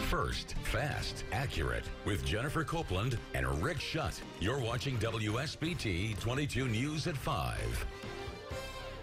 First, fast, accurate, with Jennifer Copeland and Rick Shutt. You're watching WSBT-22 News at 5.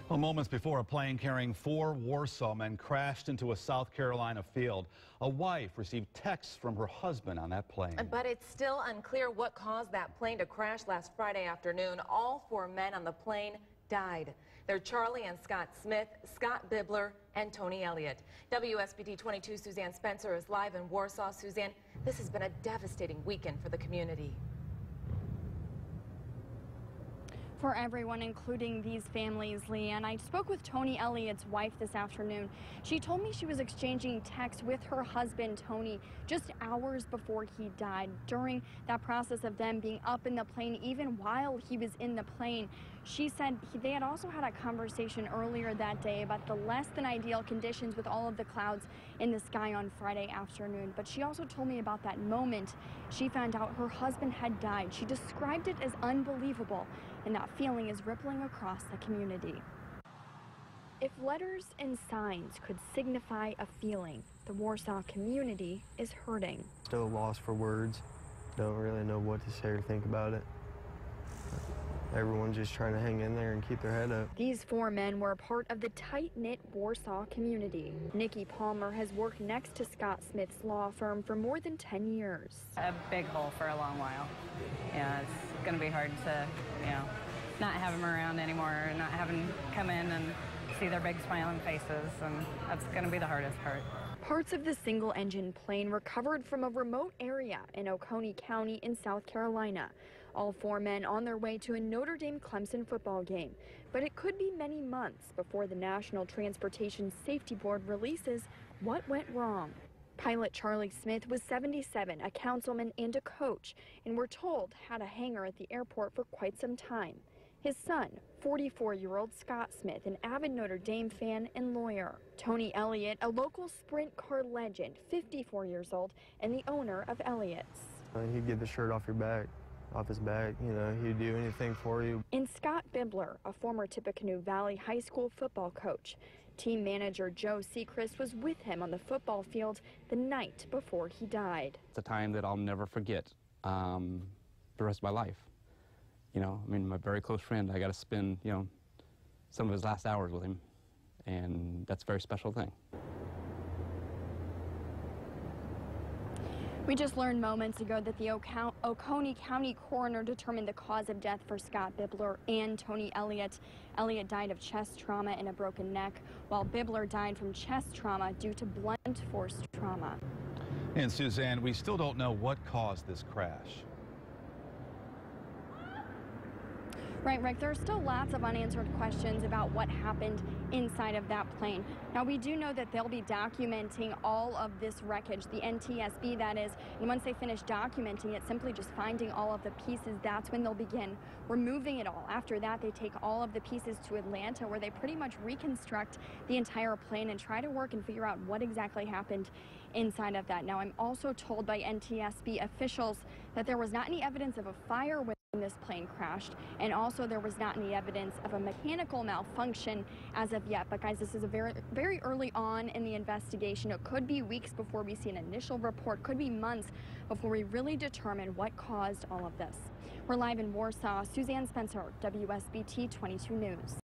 Well, moments before a plane carrying 4 Warsaw men crashed into a South Carolina field, a wife received texts from her husband on that plane. But it's still unclear what caused that plane to crash last Friday afternoon. All 4 men on the plane died. They're Charlie and Scott Smith, Scott Bibler, and Tony Elliott. WSBT-22 Suzanne Spencer is live in Warsaw. Suzanne, this has been a devastating weekend for the community. For everyone, including these families, Leanne. I spoke with Tony Elliott's wife this afternoon. She told me she was exchanging texts with her husband, Tony, just hours before he died. During that process of them being up in the plane, even while he was in the plane, she said they had also had a conversation earlier that day about the less than ideal conditions with all of the clouds in the sky on Friday afternoon. But she also told me about that moment she found out her husband had died. She described it as unbelievable, and that feeling is rippling across the community. If letters and signs could signify a feeling, the Warsaw community is hurting. Still lost for words. Don't really know what to say or think about it. Everyone's just trying to hang in there and keep their head up. These 4 men were a part of the tight-knit Warsaw community. Nikki Palmer has worked next to Scott Smith's law firm for more than 10 years. A big hole for a long while. Yeah, it's going to be hard to, not have them around anymore, not have them come in and see their big smiling faces, and that's going to be the hardest part. Parts of the single-engine plane recovered from a remote area in Oconee County in South Carolina. All 4 men on their way to a Notre Dame-Clemson football game. But it could be many months before the National Transportation Safety Board releases what went wrong. Pilot Charlie Smith was 77, a councilman and a coach, and we're told had a hangar at the airport for quite some time. His son, 44-year-old Scott Smith, an avid Notre Dame fan and lawyer. Tony Elliott, a local sprint car legend, 54 years old, and the owner of Elliott's. He'd get the shirt off his back, he'd do anything for you. And Scott Bibler, a former Tippecanoe Valley High School football coach. Team manager Joe Sechrist was with him on the football field the night before he died. It's a time that I'll never forget the rest of my life. My very close friend, I got to spend, some of his last hours with him, and that's a very special thing. We just learned moments ago that the Oconee County coroner determined the cause of death for Scott Bibler and Tony Elliott. Elliott died of chest trauma and a broken neck, while Bibler died from chest trauma due to blunt force trauma. And Suzanne, we still don't know what caused this crash. Right, Rick, there are still lots of unanswered questions about what happened inside of that plane. Now, we do know that they'll be documenting all of this wreckage, the NTSB that is, and once they finish documenting it, simply just finding all of the pieces, that's when they'll begin removing it all. After that, they take all of the pieces to Atlanta, where they pretty much reconstruct the entire plane and try to work and figure out what exactly happened inside of that. Now, I'm also told by NTSB officials that there was not any evidence of a fire when this plane crashed, and also there was not any evidence of a mechanical malfunction as of yet. But guys, this is a very early on in the investigation. It could be weeks before we see an initial report, could be months before we really determine what caused all of this. We're live in Warsaw. Suzanne Spencer, WSBT 22 News.